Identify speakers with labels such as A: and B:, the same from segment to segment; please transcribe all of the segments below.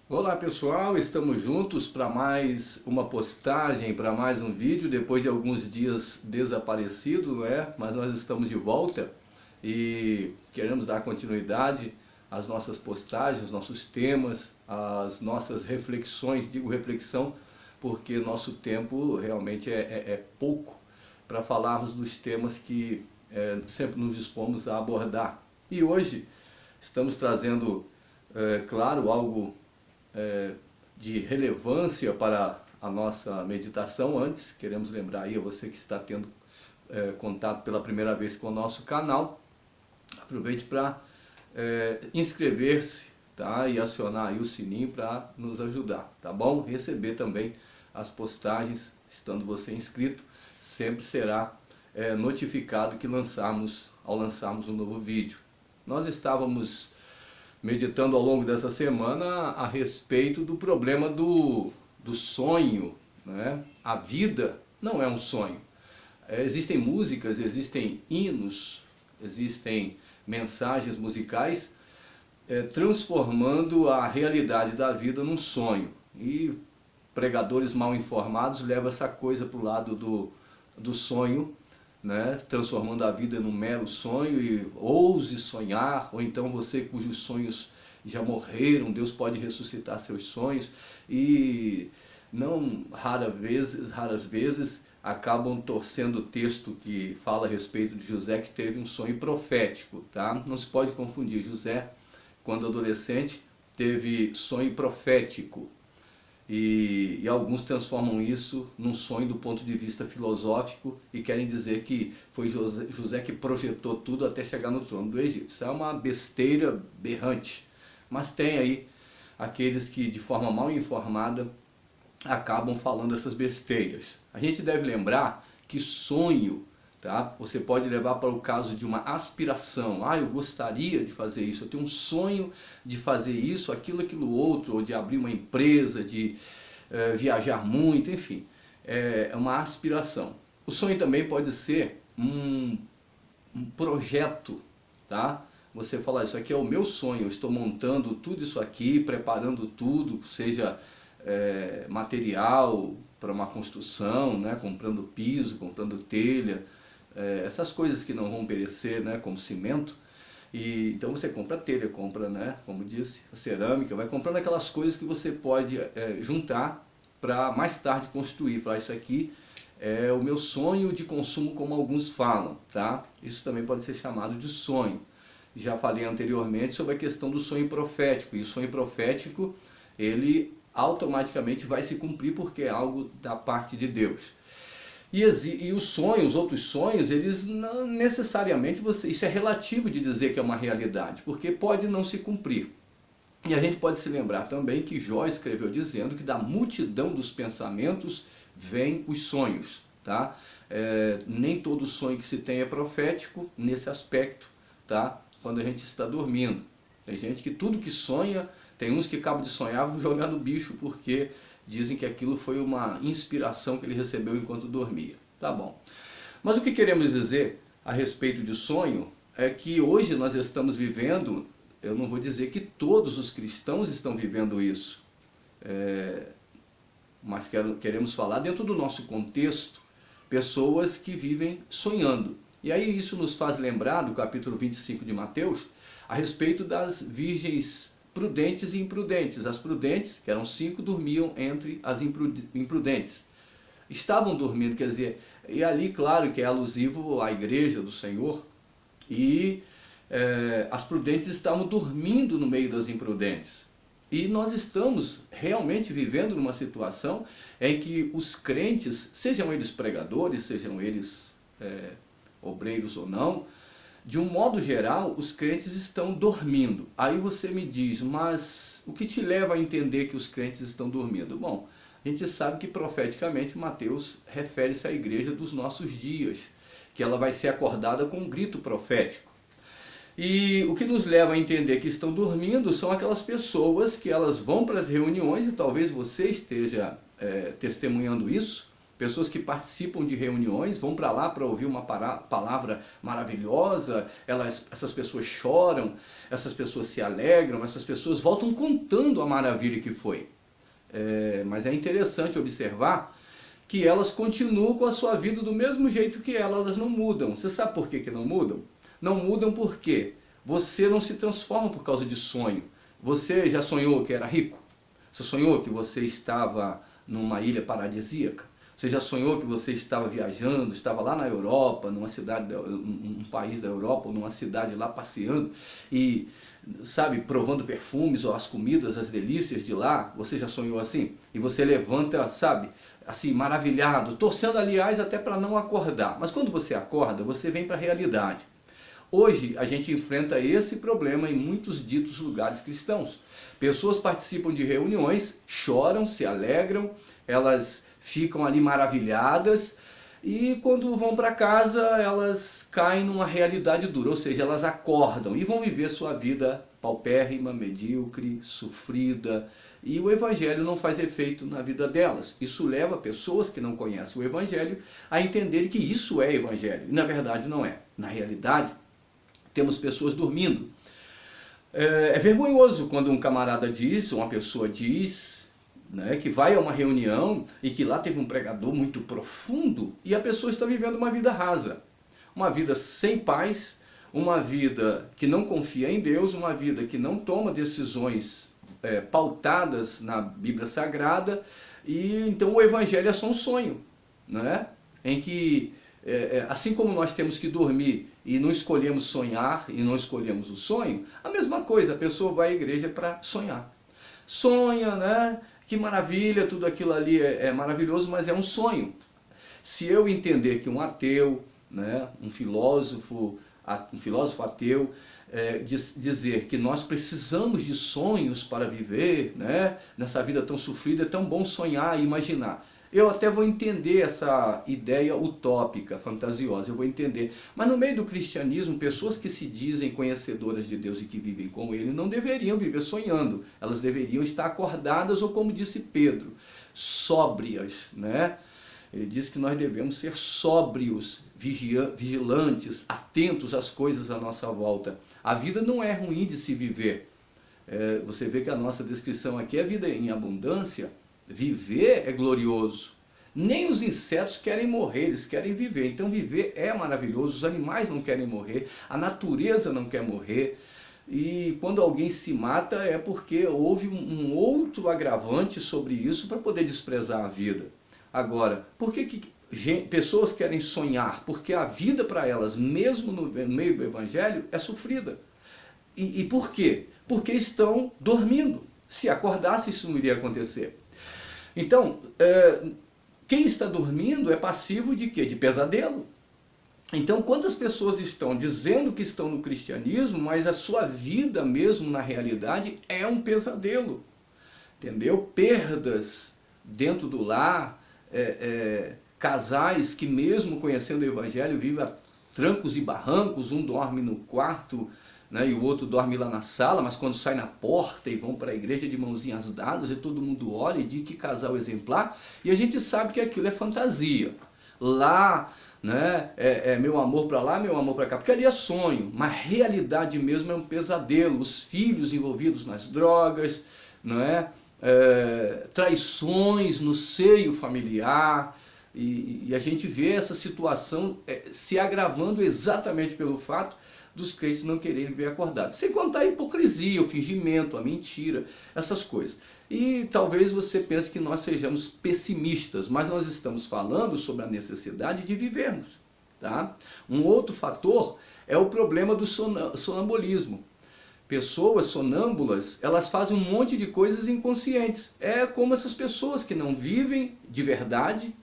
A: Olá pessoal, estamos juntos para mais uma postagem, para mais um vídeo, depois de alguns dias desaparecido, não é? Mas nós estamos de volta e queremos dar continuidade às nossas postagens, nossos temas, às nossas reflexões. Digo reflexão porque nosso tempo realmente é pouco para falarmos dos temas que sempre nos dispomos a abordar. E hoje estamos trazendo, claro, algo de relevância para a nossa meditação. Antes, queremos lembrar aí a você que está tendo contato pela primeira vez com o nosso canal, aproveite para inscrever-se, tá? E acionar aí o sininho para nos ajudar, tá bom? Receber também as postagens, estando você inscrito, sempre será notificado que ao lançarmos um novo vídeo. Nós estávamos meditando ao longo dessa semana a respeito do problema do sonho, né? A vida não é um sonho. Existem músicas, existem hinos, existem mensagens musicais transformando a realidade da vida num sonho. E pregadores mal informados levam essa coisa para o lado do sonho, né? Transformando a vida num mero sonho e ouse sonhar, ou então você cujos sonhos já morreram, Deus pode ressuscitar seus sonhos, e não raras vezes acabam torcendo o texto que fala a respeito de José, que teve um sonho profético, tá? Não se pode confundir. José, quando adolescente, teve sonho profético. E alguns transformam isso num sonho do ponto de vista filosófico e querem dizer que foi José que projetou tudo até chegar no trono do Egito. Isso é uma besteira berrante. Mas tem aí aqueles que de forma mal informada acabam falando essas besteiras. A gente deve lembrar que sonho, tá? Você pode levar para o caso de uma aspiração. Eu gostaria de fazer isso, eu tenho um sonho de fazer isso, aquilo outro, ou de abrir uma empresa, de viajar muito, enfim. É uma aspiração. O sonho também pode ser um projeto, tá? Você falar, isso aqui é o meu sonho, eu estou montando tudo isso aqui, preparando tudo, seja material para uma construção, né? Comprando piso, comprando telha, essas coisas que não vão perecer, né? Como cimento. E então você compra telha, compra, né? Como disse, a cerâmica, vai comprando aquelas coisas que você pode juntar para mais tarde construir. Falar, isso aqui é o meu sonho de consumo, como alguns falam, tá? Isso também pode ser chamado de sonho. Já falei anteriormente sobre a questão do sonho profético, e o sonho profético, ele automaticamente vai se cumprir porque é algo da parte de Deus. E os sonhos, os outros sonhos, eles não necessariamente, isso é relativo de dizer que é uma realidade, porque pode não se cumprir. E a gente pode se lembrar também que Jó escreveu dizendo que da multidão dos pensamentos vêm os sonhos, tá? Nem todo sonho que se tem é profético nesse aspecto, tá? Quando a gente está dormindo. Tem gente que tudo que sonha, tem uns que acabam de sonhar, vão jogar no bicho porque dizem que aquilo foi uma inspiração que ele recebeu enquanto dormia. Tá bom. Mas o que queremos dizer a respeito de sonho é que hoje nós estamos vivendo, eu não vou dizer que todos os cristãos estão vivendo isso, mas queremos falar dentro do nosso contexto, pessoas que vivem sonhando. E aí isso nos faz lembrar do capítulo 25 de Mateus, a respeito das virgens prudentes e imprudentes. As prudentes, que eram 5, dormiam entre as imprudentes. Estavam dormindo, quer dizer, e ali claro que é alusivo à igreja do Senhor, e as prudentes estavam dormindo no meio das imprudentes. E nós estamos realmente vivendo numa situação em que os crentes, sejam eles pregadores, sejam eles obreiros ou não, de um modo geral, os crentes estão dormindo. Aí você me diz, mas o que te leva a entender que os crentes estão dormindo? Bom, a gente sabe que profeticamente Mateus refere-se à igreja dos nossos dias, que ela vai ser acordada com um grito profético. E o que nos leva a entender que estão dormindo são aquelas pessoas que elas vão para as reuniões, e talvez você esteja testemunhando isso, pessoas que participam de reuniões, vão para lá para ouvir uma palavra maravilhosa, essas pessoas choram, essas pessoas se alegram, essas pessoas voltam contando a maravilha que foi. Mas é interessante observar que elas continuam com a sua vida do mesmo jeito que elas não mudam. Você sabe por que não mudam? Não mudam porque você não se transforma por causa de sonho. Você já sonhou que era rico? Você sonhou que você estava numa ilha paradisíaca? Você já sonhou que você estava viajando, estava lá na Europa, numa cidade, um país da Europa, ou numa cidade lá passeando e, sabe, provando perfumes ou as comidas, as delícias de lá? Você já sonhou assim? E você levanta, sabe, assim, maravilhado, torcendo, aliás, até para não acordar. Mas quando você acorda, você vem para a realidade. Hoje a gente enfrenta esse problema em muitos ditos lugares cristãos. Pessoas participam de reuniões, choram, se alegram, elas ficam ali maravilhadas e quando vão para casa elas caem numa realidade dura, ou seja, elas acordam e vão viver sua vida paupérrima, medíocre, sofrida, e o Evangelho não faz efeito na vida delas. Isso leva pessoas que não conhecem o Evangelho a entenderem que isso é Evangelho, e na verdade não é. Na realidade, temos pessoas dormindo. É vergonhoso quando um camarada diz, uma pessoa diz, né, que vai a uma reunião e que lá teve um pregador muito profundo e a pessoa está vivendo uma vida rasa, uma vida sem paz, uma vida que não confia em Deus, uma vida que não toma decisões pautadas na Bíblia Sagrada, e então o Evangelho é só um sonho, né, em que assim como nós temos que dormir e não escolhemos sonhar e não escolhemos o sonho, a mesma coisa, a pessoa vai à igreja para sonhar. Sonha, né? Que maravilha, tudo aquilo ali é maravilhoso, mas é um sonho. Se eu entender que um ateu, né, um filósofo ateu, dizer que nós precisamos de sonhos para viver, né, nessa vida tão sofrida, é tão bom sonhar e imaginar. Eu até vou entender essa ideia utópica, fantasiosa, eu vou entender. Mas no meio do cristianismo, pessoas que se dizem conhecedoras de Deus e que vivem com Ele, não deveriam viver sonhando. Elas deveriam estar acordadas ou, como disse Pedro, sóbrias, né? Ele diz que nós devemos ser sóbrios, vigilantes, atentos às coisas à nossa volta. A vida não é ruim de se viver. Você vê que a nossa descrição aqui é vida em abundância. Viver é glorioso. Nem os insetos querem morrer, eles querem viver. Então viver é maravilhoso, os animais não querem morrer, a natureza não quer morrer. E quando alguém se mata é porque houve um outro agravante sobre isso para poder desprezar a vida. Agora, por que pessoas querem sonhar? Porque a vida para elas, mesmo no meio do Evangelho, é sofrida. E por quê? Porque estão dormindo. Se acordasse, isso não iria acontecer. Então, quem está dormindo é passivo de quê? De pesadelo. Então, quantas pessoas estão dizendo que estão no cristianismo, mas a sua vida mesmo, na realidade, é um pesadelo. Entendeu? Perdas dentro do lar, casais que mesmo conhecendo o Evangelho vivem a trancos e barrancos, um dorme no quarto, né, e o outro dorme lá na sala, mas quando sai na porta e vão para a igreja de mãozinhas dadas e todo mundo olha e diz que casal exemplar, e a gente sabe que aquilo é fantasia. Lá, né, meu amor para lá, meu amor para cá, porque ali é sonho, mas realidade mesmo é um pesadelo. Os filhos envolvidos nas drogas, não é? Traições no seio familiar, e a gente vê essa situação se agravando exatamente pelo fato dos crentes não quererem ver acordados. Sem contar a hipocrisia, o fingimento, a mentira, essas coisas. E talvez você pense que nós sejamos pessimistas, mas nós estamos falando sobre a necessidade de vivermos. Tá? Um outro fator é o problema do sonambulismo. Pessoas sonâmbulas, elas fazem um monte de coisas inconscientes. É como essas pessoas que não vivem de verdade,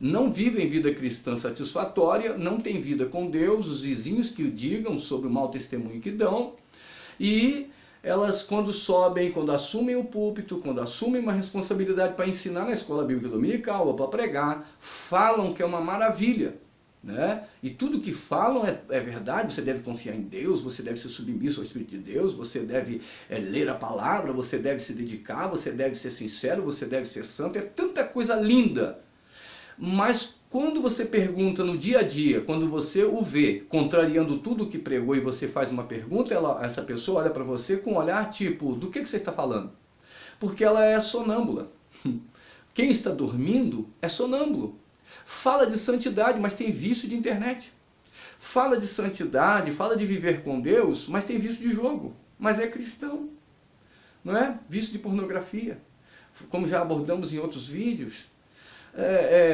A: não vivem vida cristã satisfatória, não têm vida com Deus, os vizinhos que o digam sobre o mau testemunho que dão, e elas quando sobem, quando assumem o púlpito, quando assumem uma responsabilidade para ensinar na escola bíblica dominical ou para pregar, falam que é uma maravilha, né? E tudo que falam é verdade. Você deve confiar em Deus, você deve ser submisso ao Espírito de Deus, você deve ler a palavra, você deve se dedicar, você deve ser sincero, você deve ser santo, é tanta coisa linda. Mas quando você pergunta no dia a dia, quando você o vê contrariando tudo o que pregou e você faz uma pergunta, essa pessoa olha para você com um olhar tipo, do que você está falando? Porque ela é sonâmbula. Quem está dormindo é sonâmbulo. Fala de santidade, mas tem vício de internet. Fala de santidade, fala de viver com Deus, mas tem vício de jogo. Mas é cristão. Não é? Vício de pornografia. Como já abordamos em outros vídeos.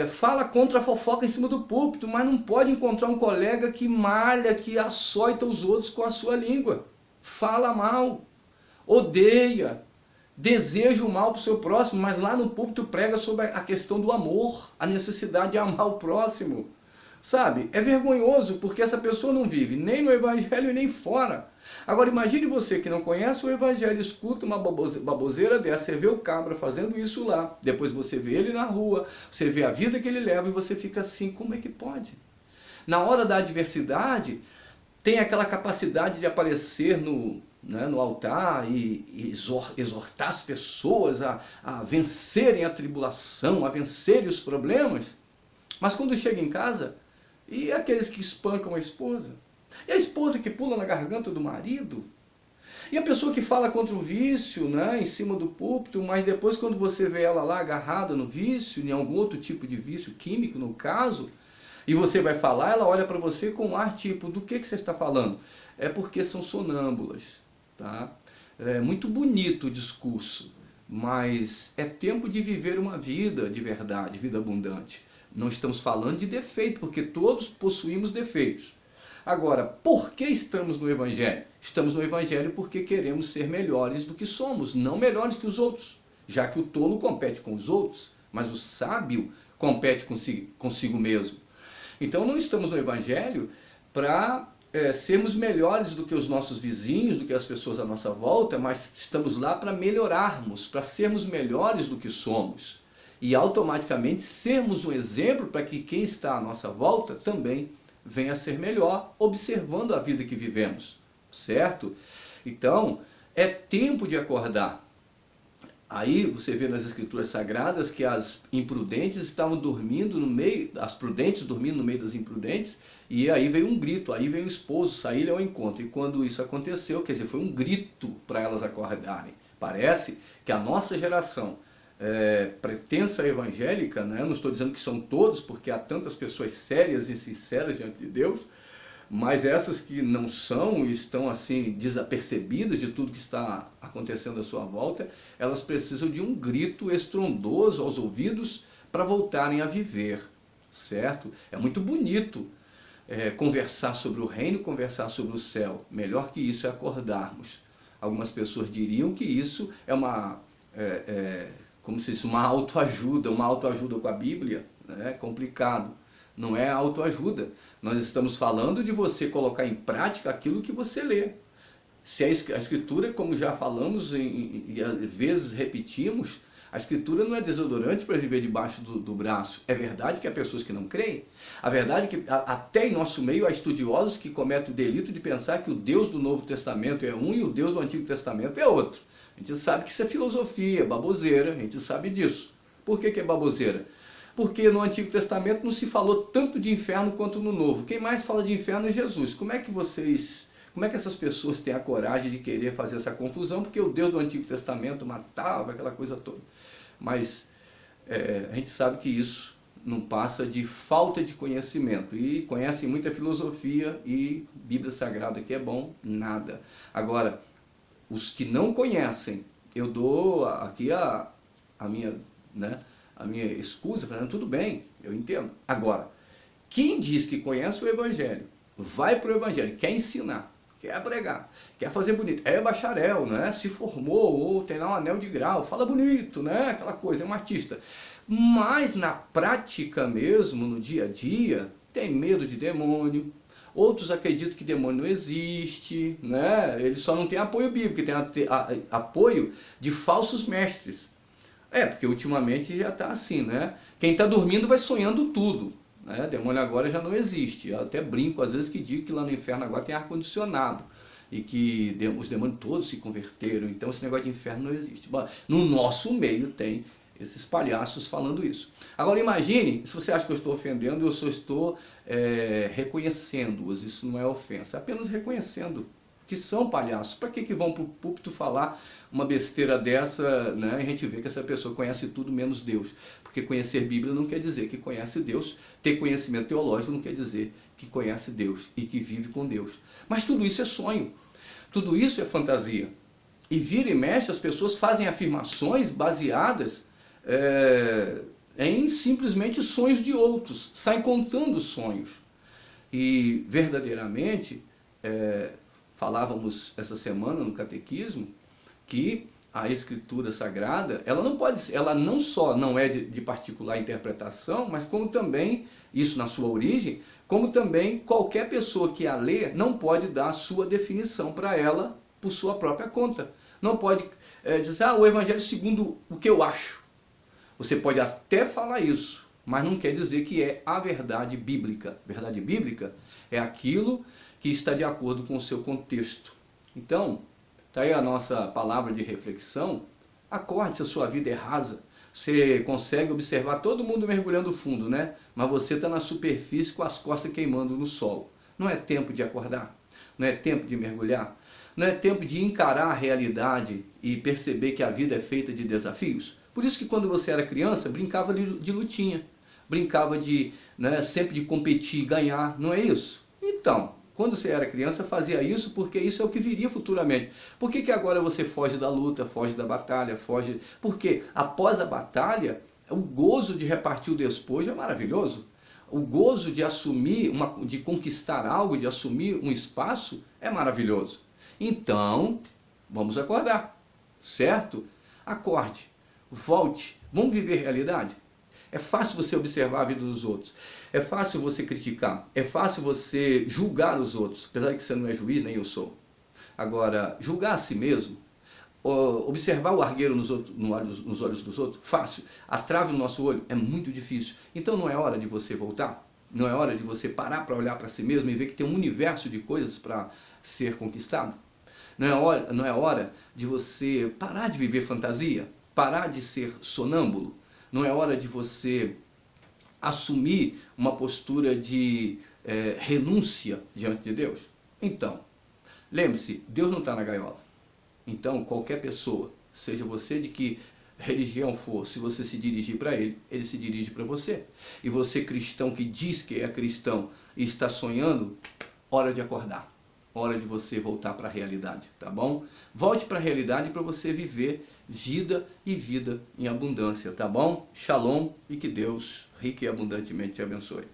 A: Fala contra a fofoca em cima do púlpito, mas não pode encontrar um colega que malha, que açoita os outros com a sua língua. Fala mal, odeia, deseja o mal para o seu próximo, mas lá no púlpito prega sobre a questão do amor, a necessidade de amar o próximo. Sabe? É vergonhoso, porque essa pessoa não vive nem no Evangelho e nem fora. Agora imagine você que não conhece o Evangelho, escuta uma baboseira dessa, você vê o cabra fazendo isso lá, depois você vê ele na rua, você vê a vida que ele leva e você fica assim, como é que pode? Na hora da adversidade, tem aquela capacidade de aparecer no altar e exortar as pessoas a vencerem a tribulação, a vencerem os problemas, mas quando chega em casa, e aqueles que espancam a esposa? E a esposa que pula na garganta do marido? E a pessoa que fala contra o vício, né, em cima do púlpito, mas depois quando você vê ela lá agarrada no vício, em algum outro tipo de vício químico no caso, e você vai falar, ela olha para você com um ar tipo, do que você está falando? É porque são sonâmbulas, tá? É muito bonito o discurso, mas é tempo de viver uma vida de verdade, vida abundante. Não estamos falando de defeito, porque todos possuímos defeitos. Agora, por que estamos no Evangelho? Estamos no Evangelho porque queremos ser melhores do que somos, não melhores que os outros, já que o tolo compete com os outros, mas o sábio compete consigo mesmo. Então não estamos no Evangelho para sermos melhores do que os nossos vizinhos, do que as pessoas à nossa volta, mas estamos lá para melhorarmos, para sermos melhores do que somos. E automaticamente sermos um exemplo para que quem está à nossa volta também venha a ser melhor, observando a vida que vivemos, certo? Então, é tempo de acordar. Aí você vê nas escrituras sagradas que as imprudentes estavam dormindo no meio, as prudentes dormindo no meio das imprudentes, e aí veio um grito, aí veio o esposo sair ao encontro. E quando isso aconteceu, quer dizer, foi um grito para elas acordarem. Parece que a nossa geração pretensa evangélica, né? Não estou dizendo que são todos, porque há tantas pessoas sérias e sinceras diante de Deus, mas essas que não são e estão assim desapercebidas de tudo que está acontecendo à sua volta, elas precisam de um grito estrondoso aos ouvidos para voltarem a viver, certo? É muito bonito conversar sobre o reino, conversar sobre o céu. Melhor que isso é acordarmos. Algumas pessoas diriam que isso é uma como se diz, uma autoajuda com a Bíblia, é complicado. Não é autoajuda. Nós estamos falando de você colocar em prática aquilo que você lê. Se a Escritura, como já falamos e às vezes repetimos, a Escritura não é desodorante para viver debaixo do braço. É verdade que há pessoas que não creem. A verdade é que até em nosso meio há estudiosos que cometem o delito de pensar que o Deus do Novo Testamento é um e o Deus do Antigo Testamento é outro. A gente sabe que isso é filosofia, baboseira, a gente sabe disso. Por que é baboseira? Porque no Antigo Testamento não se falou tanto de inferno quanto no Novo. Quem mais fala de inferno é Jesus. Como é que essas pessoas têm a coragem de querer fazer essa confusão? Porque o Deus do Antigo Testamento matava, aquela coisa toda. Mas a gente sabe que isso não passa de falta de conhecimento. E conhecem muita filosofia e Bíblia Sagrada, que é bom, nada. Agora, os que não conhecem, eu dou aqui a minha escusa, falando, tudo bem, eu entendo. Agora, quem diz que conhece o Evangelho, vai para o Evangelho, quer ensinar, quer pregar, quer fazer bonito, é bacharel, né? Se formou, ou tem lá um anel de grau, fala bonito, né? Aquela coisa, é um artista. Mas na prática mesmo, no dia a dia, tem medo de demônio. Outros acreditam que demônio não existe, né? Ele só não tem apoio bíblico, tem apoio de falsos mestres. Porque ultimamente já está assim, né? Quem está dormindo vai sonhando tudo, né? Demônio agora já não existe. Eu até brinco às vezes que digo que lá no inferno agora tem ar-condicionado e que os demônios todos se converteram, então esse negócio de inferno não existe. Bom, no nosso meio tem Esses palhaços falando isso. Agora imagine, se você acha que eu estou ofendendo, eu só estou reconhecendo-os. Isso não é ofensa, é apenas reconhecendo que são palhaços. Para que vão para o púlpito falar uma besteira dessa, né? E a gente vê que essa pessoa conhece tudo menos Deus. Porque conhecer Bíblia não quer dizer que conhece Deus. Ter conhecimento teológico não quer dizer que conhece Deus e que vive com Deus. Mas tudo isso é sonho. Tudo isso é fantasia. E vira e mexe, as pessoas fazem afirmações baseadas em simplesmente sonhos de outros. Saem contando sonhos. E verdadeiramente, falávamos essa semana no catequismo, que a Escritura Sagrada, ela não só não é de particular interpretação, mas como também, isso na sua origem, como também qualquer pessoa que a lê não pode dar a sua definição para ela por sua própria conta. Não pode dizer, o Evangelho segundo o que eu acho. Você pode até falar isso, mas não quer dizer que é a verdade bíblica. Verdade bíblica é aquilo que está de acordo com o seu contexto. Então, está aí a nossa palavra de reflexão. Acorde se a sua vida é rasa. Você consegue observar todo mundo mergulhando fundo, né? Mas você está na superfície com as costas queimando no sol. Não é tempo de acordar? Não é tempo de mergulhar? Não é tempo de encarar a realidade e perceber que a vida é feita de desafios? Por isso que quando você era criança, brincava de lutinha. Brincava sempre de competir e ganhar. Não é isso? Então, quando você era criança, fazia isso porque isso é o que viria futuramente. Por que agora você foge da luta, foge da batalha, foge... Porque após a batalha, o gozo de repartir o despojo é maravilhoso. O gozo de assumir, de conquistar algo, de assumir um espaço, é maravilhoso. Então, vamos acordar, certo? Acorde, volte, vamos viver realidade. É fácil você observar a vida dos outros, é fácil você criticar, é fácil você julgar os outros, apesar de que você não é juiz, nem eu sou. Agora, julgar a si mesmo, observar o argueiro nos olhos dos outros, fácil. A trave no nosso olho é muito difícil. Então não é hora de você voltar? Não é hora de você parar para olhar para si mesmo e ver que tem um universo de coisas para ser conquistado? Não é hora de você parar de viver fantasia? Parar de ser sonâmbulo? Não é hora de você assumir uma postura de renúncia diante de Deus? Então, lembre-se, Deus não está na gaiola. Então, qualquer pessoa, seja você de que religião for, se você se dirigir para ele, ele se dirige para você. E você, cristão, que diz que é cristão e está sonhando, hora de acordar. Hora de você voltar para a realidade, tá bom? Volte para a realidade para você viver vida e vida em abundância, tá bom? Shalom e que Deus rique e abundantemente te abençoe.